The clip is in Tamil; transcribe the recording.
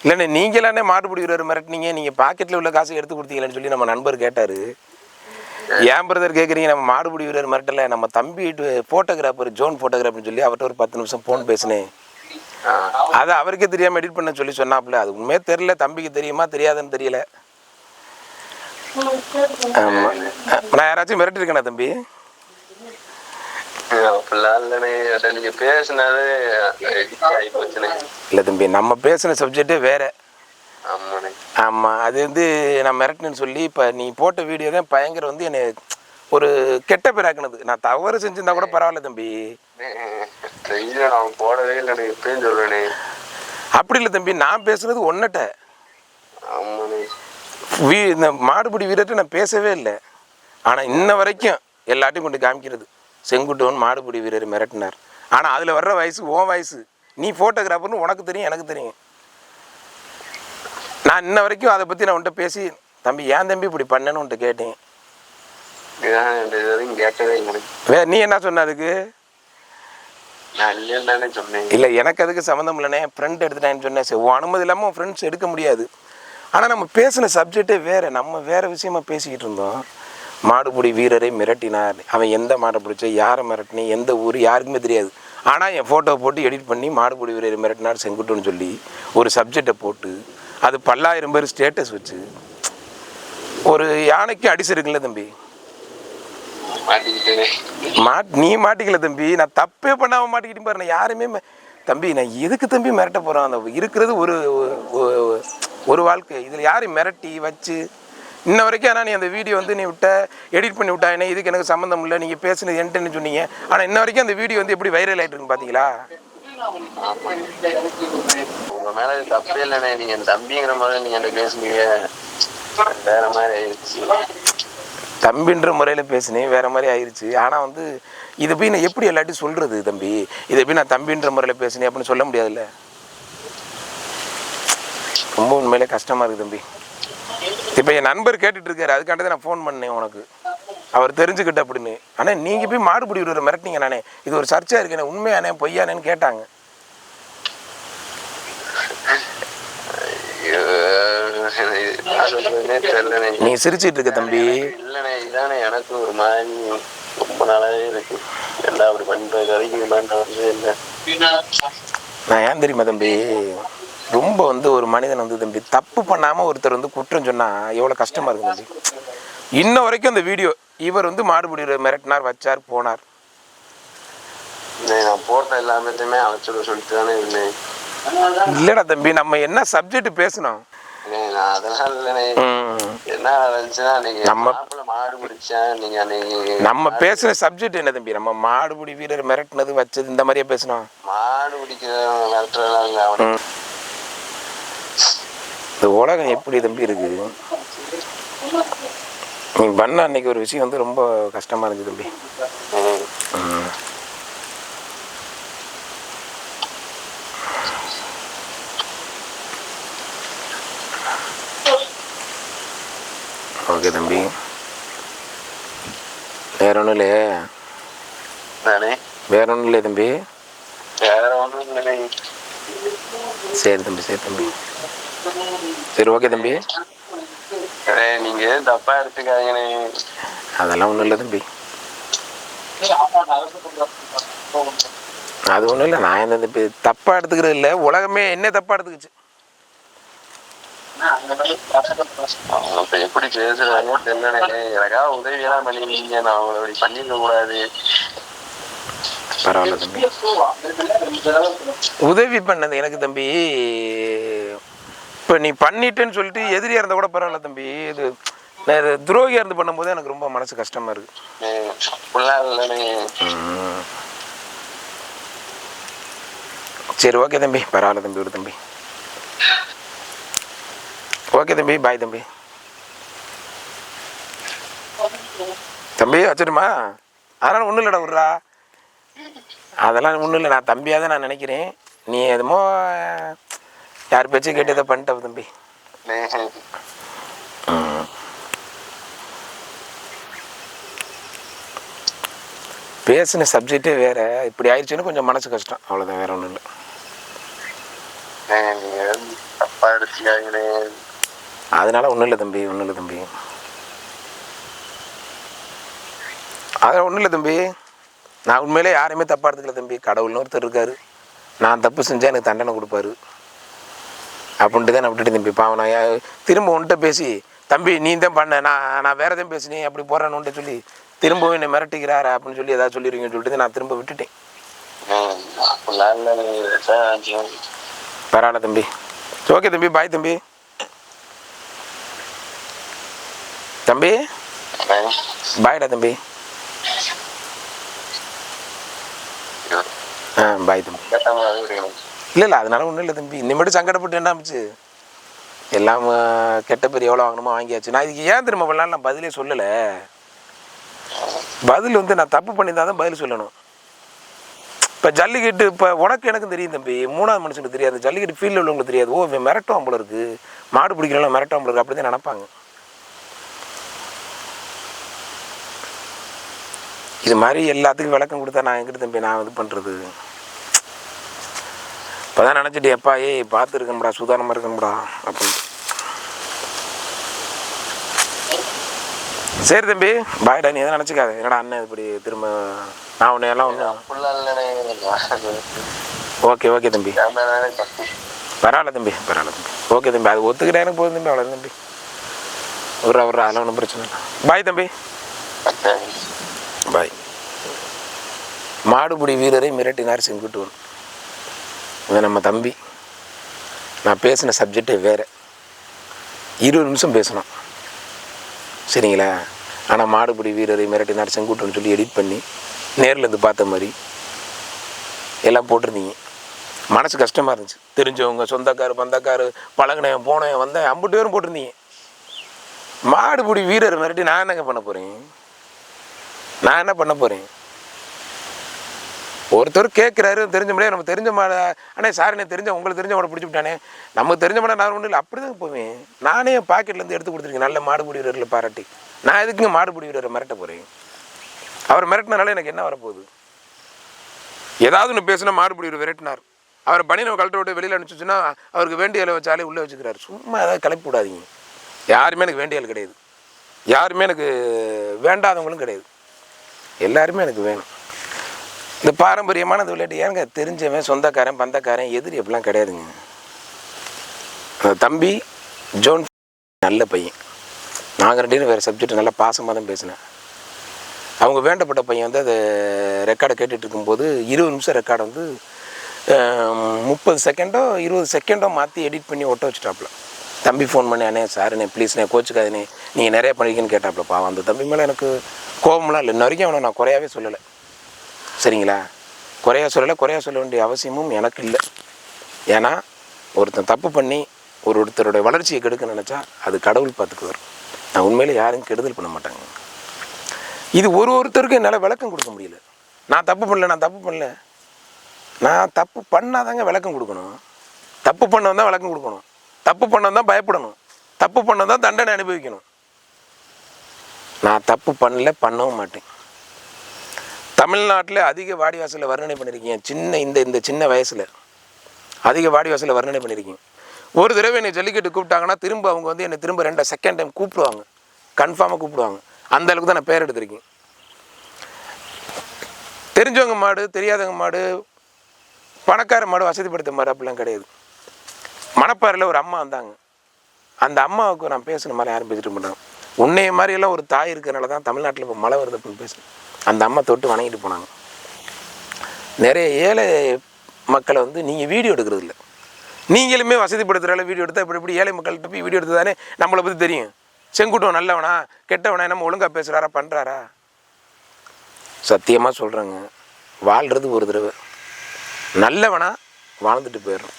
இல்லைண்ணே நீங்களானே மாடுபிடி வீரர் மிரட்டினீங்க, நீங்கள் பாக்கெட்டில் உள்ள காசை எடுத்து கொடுத்தீங்களேன்னு சொல்லி நம்ம நண்பர் கேட்டார். ஏன் பிரதர் கேட்குறீங்க? நம்ம மாடுபிடி வீரர் மிரட்டல, நம்ம தம்பி ஃபோட்டோகிராஃபர் ஜோன் ஃபோட்டோகிராஃபர்னு சொல்லி அவர்கிட்ட ஒரு 10 நிமிஷம் ஃபோன் பேசினேன். அது அவருக்கே தெரியாமல் எடிட் பண்ண சொல்லி சொன்னாப்புல. அது உண்மையே தெரியல, தம்பிக்கு தெரியுமா தெரியாதுன்னு தெரியல. ஆமாம், நான் யாராச்சும் மிரட்டிருக்கேனா தம்பி? இல்லை தம்பி, நம்ம பேசின சப்ஜெக்டே வேற. ஆமாம், அது வந்து நான் மிரட்டினு சொல்லி இப்போ நீ போட்ட வீடியோ தான் பயங்கர வந்து என்னை ஒரு கெட்ட பேராக்குனது. நான் தவறு செஞ்சிருந்தா கூட பரவாயில்ல தம்பி. போடவே இல்லை, எப்பயும் சொல்றேனே. அப்படி இல்லை தம்பி, நான் பேசுனது ஒன்னட்ட. இந்த மாடுபிடி வீரர்கிட்ட நான் பேசவே இல்லை. ஆனால் இன்ன வரைக்கும் எல்லாத்தையும் கொண்டு காமிக்கிறது, செங்குட்டுவன் மாடுபிடி வீரர் மிரட்டினார். ஆனால் அதில் வர்ற வயசு ஓ வயசு, நீ ஃபோட்டோகிராஃபர்னு உனக்கு தெரியும் எனக்கு தெரியும். நான் இன்ன வரைக்கும் அதை பற்றி நான் உன்ட்ட பேசி, தம்பி ஏன் தம்பி இப்படி பண்ணேன்னு உன்ட்ட கேட்டேன். நீ என்ன சொன்ன அதுக்கு? இல்லை, எனக்கு அதுக்கு சம்மந்தம் இல்லைண்ணே, ஃப்ரெண்ட் எடுத்துட்டேன்னு சொன்னேன். சரி, உன் அனுமதி இல்லாமல் உன் ஃப்ரெண்ட்ஸ் எடுக்க முடியாது. ஆனால் நம்ம பேசின சப்ஜெக்டே வேறு, நம்ம வேறு விஷயமா பேசிக்கிட்டு இருந்தோம். மாடுபிடி வீரரை மிரட்டினார், அவன் எந்த மாடை பிடிச்ச, யாரை மிரட்டினி, எந்த ஊர் யாருக்குமே தெரியாது. ஆனால் என் ஃபோட்டோ போட்டு எடிட் பண்ணி மாடுபிடி வீரரை மிரட்டினார் செங்குட்டுன்னு சொல்லி ஒரு சப்ஜெக்டை போட்டு அது 10,000 பேர் ஸ்டேட்டஸ் வச்சு ஒரு யானைக்கு அடிச்சிருக்குல்ல தம்பி. நீ மாட்டிக்கல தம்பி, நான் தப்பே பண்ணாமல் மாட்டிக்கிட்டு பாரு. நான் யாருமே தம்பி, நான் எதுக்கு தம்பி மிரட்ட போகிறேன்? அந்த இருக்கிறது ஒரு வாழ்க்கை, இதில் யாரையும் மிரட்டி வச்சு இன்ன வரைக்கும். ஆனால் நீ அந்த வீடியோ வந்து நீ எடிட் பண்ணி விட்டா என்ன, இதுக்கு எனக்கு சம்மந்தம் இல்லை, நீங்கள் பேசுனது என்கிட்டன்னு சொன்னீங்க. ஆனால் இன்ன வரைக்கும் அந்த வீடியோ வந்து எப்படி வைரல் ஆகிட்டு இருக்குன்னு பார்த்தீங்களா? உங்க மேல தப்பே இல்லைண்ணே, நீங்க தம்பிங்கிற மாதிரி நீங்க என்கிட்ட பேசுனீங்க, வேற மாதிரி ஆயிடுச்சு. தம்பின்ற முறையில் பேசினேன், வேறு மாதிரி ஆயிடுச்சு. ஆனால் வந்து இதை போய் நான் எப்படி எல்லாத்தையும் சொல்கிறது தம்பி? இதை போய் நான் தம்பின்ற முறையில் பேசினேன் அப்படின்னு சொல்ல முடியாதுல்ல. ரொம்ப உண்மையிலே கஷ்டமாக இருக்குது தம்பி. இப்போ என் நண்பர் கேட்டுட்டு இருக்காரு, அதுக்காண்டதான் நான் ஃபோன் பண்ணேன் உனக்கு, அவர் தெரிஞ்சுக்கிட்ட அப்படின்னு. ஆனால் நீங்கள் போய் மாடுபிடி விடுற மிரட்டிங்க நானே, இது ஒரு சர்ச்சையாக இருக்கேன், உண்மையானே பொய்யானேன்னு கேட்டாங்க. நீ சிரிச்சிட்டு இருக்க தம்பி. இல்லண்ணே, இதானே எனக்கு ஒரு மாதிரி ரொம்ப நாளாவே இருக்கு. எல்லாம் அப்படி பண்றது வரைக்கும் நான் ஏன் தெரியுமா தம்பி, ரொம்ப வந்து ஒரு மனிதன் வந்து தம்பி தப்பு பண்ணாமல் ஒருத்தர் வந்து குற்றம் சொன்னால் எவ்வளோ கஷ்டமாக இருக்குது தம்பி. இன்ன வரைக்கும் அந்த வீடியோ இவர் வந்து மாடுபிடி மிரட்டினார், வச்சார், போனார். நான் போட்ட எல்லாமே அழைச்சிட சொல்லிட்டு தானே இருந்தேன். இல்லடா தம்பி, நம்ம என்ன சப்ஜெக்ட் பேசணும்? நம்ம பேசுன சப்ஜெக்ட் என்ன தம்பி? நம்ம மாடுபிடி வீரர் மிரட்டினது வச்சது இந்த மாதிரியே பேசணும். மாடு பிடிக்கிற இந்த உலகம் எப்படி தம்பி இருக்கு? நீ பண்ண அன்னைக்கு ஒரு விஷயம் வந்து ரொம்ப கஷ்டமா இருந்துச்சு தம்பி. ஓகே தம்பி, வேற ஒன்றும் இல்லையே? வேற ஒன்றும் இல்லையே தம்பி? சரி தம்பி, சரி தம்பி, சரி ஓகே தம்பி. நீங்க தப்பா எடுத்துக்காதீங்கண்ணே. அதெல்லாம் ஒன்றும் இல்லை தம்பி, அது ஒன்றும் இல்லை. நான் என்ன தம்பி தப்பா எடுத்துக்கிறது இல்லை, உலகமே என்ன தப்பா எடுத்துக்கிச்சு. எப்படி பேசுறாங்க தெரியல. எனக்கா உதவியெல்லாம் பண்ணிருக்கீங்க, நான் அவங்கள பண்ணிருக்க கூடாது. பரவாயில்ல தம்பி, உதவி பண்ணது எனக்கு தம்பி. இப்போ நீ பண்ணிட்டேன்னு சொல்லிட்டு எதிரியா இருந்தா கூட பரவாயில்ல தம்பி. இது துரோகியா இருந்து பண்ணும்போது எனக்கு ரொம்ப மனசு கஷ்டமா இருக்கு. சரி ஓகே தம்பி, பரவாயில்ல தம்பி, ஒரு தம்பி. ஓகே தம்பி, பாய் தம்பி. தம்பி வச்சிருமா? அதெல்லாம் ஒன்றும் இல்லைடா, விட்றா. அதெல்லாம் ஒன்றும் இல்லை, நான் தம்பியாக தான் நான் நினைக்கிறேன். நீ எதுமோ யார் பேச்சும் கேட்டு இதை பண்ணிட்ட தம்பி. பேசின சப்ஜெக்டே வேற, இப்படி ஆயிடுச்சுன்னு கொஞ்சம் மனசு கஷ்டம், அவ்வளோதான், வேற ஒன்றும் இல்லை. தப்பா எடுத்துக்காங்களே. அதனால ஒன்றும் இல்லை தம்பி, ஒன்றும் இல்லை தம்பி, அதெல்லாம் ஒன்றும் இல்லை தம்பி. நான் உண்மையிலே யாரையுமே தப்பாக எடுத்துக்கல தம்பி. கடவுள்னு ஒருத்தர் இருக்கார், நான் தப்பு செஞ்சால் எனக்கு தண்டனை கொடுப்பாரு அப்படின்ட்டு தான் நான் விட்டுட்டு தம்பி. பாவம் நான் திரும்ப உன்கிட்ட பேசி தம்பி நீ தான் பண்ண, நான் வேறு எதுவும் பேசினேன் அப்படி போகிறேன்னு சொல்லி திரும்பவும் என்னை மிரட்டிக்கிறாரா அப்படின்னு சொல்லி ஏதாவது சொல்லிடுவீங்கன்னு சொல்லிட்டு நான் திரும்ப விட்டுட்டேன். பரவாயில்ல தம்பி, ஓகே தம்பி, பாய் தம்பி. தம்பி பாய்டா தம்பி. பாய் தம்பி. இல்லை அதனால ஒன்றும் இல்லை தம்பி. இனிமேட்டு சங்கடப்பட்டு என்ன ஆச்சு, எல்லாம் கெட்ட பேர் எவ்வளோ வாங்கணுமோ வாங்கியாச்சு. நான் இதுக்கு ஏன் திரும்ப பண்ணலாம் நான் பதிலே சொல்லலை. பதில் நான் தப்பு பண்ணியிருந்தா தான் பதில் சொல்லணும். இப்போ ஜல்லிக்கட்டு இப்போ உனக்கு எனக்கும் தெரியும் தம்பி, மூணாவது மனுஷனுக்கு தெரியாது, ஜல்லிக்கட்டு ஃபீல்டில் உள்ளவங்களுக்கு தெரியாது. ஓ இவன் மிரட்டும் போல இருக்குது, மாடு பிடிக்கிறவங்க மிரட்டும் போல இருக்குது அப்படி தான் நினப்பாங்க. இது மாதிரி எல்லாத்துக்கும் விளக்கம் கொடுத்தா நான் எங்கிட்ட தம்பி நான் இது பண்ணுறது. இப்போ தான் நினச்சிட்டு எப்பா பார்த்துருக்கணும்டா, சுதாரணமாக இருக்கணும்டா அப்படின்ட்டு. சரி தம்பி பாய்டா, நீ எதாவது நினச்சிக்காது. என்னடா அண்ணன் இப்படி திரும்ப நான் உன்னை எல்லாம் ஒன்று. ஓகே தம்பி, பரவாயில்ல தம்பி, பரவாயில்ல தம்பி, ஓகே தம்பி. அது ஒத்துக்கிட்டே எனக்கு போதும் தம்பி, அவ்வளோ தம்பி. ஒரு அதெல்லாம் ஒன்றும் பிரச்சனை இல்லை. பாய் தம்பி, பாய். மாடுபிடி வீரரை மிரட்டினார் செங்குட்டுவன். இவன் நம்ம தம்பி. நான் பேசின சப்ஜெக்டே வேறு, 20 நிமிஷம் பேசணும் சரிங்களா. ஆனால் மாடுபிடி வீரரை மிரட்டினார் செங்குட்டுவன் சொல்லி எடிட் பண்ணி நேரில் இருந்து பார்த்த மாதிரி எல்லாம் போட்டிருந்தீங்க. மனசு கஷ்டமாக இருந்துச்சு. தெரிஞ்சவங்க, சொந்தக்காரு, பந்தக்காரு, பழகினேன், போனேன், வந்தேன், 50 பேரும் போட்டிருந்தீங்க. மாடுபிடி வீரர் மிரட்டி நான் என்னங்க பண்ண போகிறேன், நான் என்ன பண்ண போகிறேன். ஒருத்தர் கேட்குறாரு தெரிஞ்ச முடியாது, நம்ம தெரிஞ்ச மாட அண்ணே சார் எனக்கு தெரிஞ்ச உங்களுக்கு தெரிஞ்ச மாட பிடிச்சி விட்டானே, நமக்கு தெரிஞ்ச மாட நான் ஒன்றும் இல்லை அப்படி தான் போவேன். நானே என் பாக்கெட்லேருந்து எடுத்து கொடுத்துருக்கேன் நல்ல மாடுபிடி வீரரில் பாராட்டி. நான் எதுக்குங்க மாடுபிடி வீரரை மிரட்ட போகிறேன். அவர் மிரட்டினால எனக்கு என்ன வரப்போகுது. ஏதாவது ஒன்று பேசுனா மாடுபிடி வீரர் விரட்டினார், அவரை பனியை கழட்ட விட்டு வெளியில் அனுப்பிச்சுன்னா அவருக்கு வேண்டிய இலை வச்சாலே உள்ளே வச்சுக்கிறாரு. சும்மா ஏதாவது கிளப்பி விடாதீங்க. யாருமே எனக்கு வேண்டிய ஆள் கிடையாது, யாருமே எனக்கு வேண்டாதவங்களும் கிடையாது, எல்லாருமே எனக்கு வேணும். இந்த பாரம்பரியமான இந்த விளையாட்டு ஏங்க தெரிஞ்சவன், சொந்தக்காரன், பந்தக்காரன், எதிரி அப்படிலாம் கிடையாதுங்க. தம்பி ஜோன் நல்ல பையன். நாங்கள் 2 பேரும் வேறு சப்ஜெக்ட் நல்லா பாசமாக தான் பேசினேன். அவங்க வேண்டப்பட்ட பையன் அதை ரெக்கார்டை கேட்டுட்டு இருக்கும்போது 20 நிமிஷம் ரெக்கார்டை 30 செகண்டோ 20 செகண்டோ மாற்றி எடிட் பண்ணி ஒட்ட வச்சுட்டாப்புல. தம்பி ஃபோன் பண்ணி அண்ணே சாருண்ணே ப்ளீஸ்ண்ணே கோச்சுக்காதுண்ணே நீங்கள் நிறையா பண்ணிக்கன்னு கேட்டாப்புல. பாவம் அந்த தம்பி மேலே எனக்கு கோபம்லாம் இல்லை, இன்ன வரைக்கும் அவனை நான் குறையாவே சொல்லலை சரிங்களா. குறையா சொல்ல வேண்டிய அவசியமும் எனக்கு இல்லை. ஏன்னா ஒருத்தன் தப்பு பண்ணி ஒருத்தருடைய வளர்ச்சியை கெடுக்க நினச்சா அது கடவுள் பார்த்துக்குவார். நான் உண்மையிலே யாரும் கெடுதல் பண்ண மாட்டாங்க. இது ஒருத்தருக்கும் என்னால் விளக்கம் கொடுக்க முடியல. நான் தப்பு பண்ணல, நான் தப்பு பண்ணாதாங்க விளக்கம் கொடுக்கணும். தப்பு பண்ணவன் தான் விளக்கம் கொடுக்கணும், தப்பு பண்ணவன் தான் பயப்படணும், தப்பு பண்ணவன் தான் தண்டனை அனுபவிக்கணும். நான் தப்பு பண்ணவும் மாட்டேன். தமிழ்நாட்டில் அதிக வாடிவாசலில் வர்ணனை பண்ணியிருக்கீங்க. இந்த சின்ன வயசில் அதிக வாடிவாசலில் வர்ணனை பண்ணியிருக்கீங்க. ஒரு தடவை என்னை ஜல்லிக்கட்டு கூப்பிட்டாங்கன்னா திரும்ப அவங்க என்னை திரும்ப 2 செகண்ட் டைம் கூப்பிடுவாங்க, கன்ஃபார்மாக கூப்பிடுவாங்க. அந்த அளவுக்கு தான் நான் பேர் எடுத்திருக்கேன். தெரிஞ்சவங்க மாடு, தெரியாதவங்க மாடு, பணக்கார மாடு, வசதிப்படுத்த மாடு அப்படிலாம் கிடையாது. மணப்பாறையில் ஒரு அம்மா வந்தாங்க. அந்த அம்மாவுக்கு நான் பேசின மாதிரி யாரும் பேசிட்டு மாட்டாங்க. உன்னைய மாதிரியெல்லாம் ஒரு தாய் இருக்கிறனால தான் தமிழ்நாட்டில் இப்போ மழை வருது அப்படின்னு பேசுகிறேன். அந்த அம்மா தொட்டு வணங்கிட்டு போனாங்க. நிறைய ஏழை மக்களை நீங்கள் வீடியோ எடுக்கிறது இல்லை. நீங்களுமே வசதிப்படுத்துகிற வீடியோ எடுத்தால் இப்படி ஏழை மக்கள்கிட்ட போய் வீடியோ எடுத்து தானே நம்மளை பற்றி தெரியும். செங்குட்டுவன் நல்லவனா கெட்டவனா, நம்ம ஒழுங்காக பேசுகிறாரா பண்ணுறாரா. சத்தியமாக சொல்கிறேங்க, வாழ்கிறது ஒரு தடவை, நல்லவனா வாழ்ந்துட்டு போயிடுறோம்.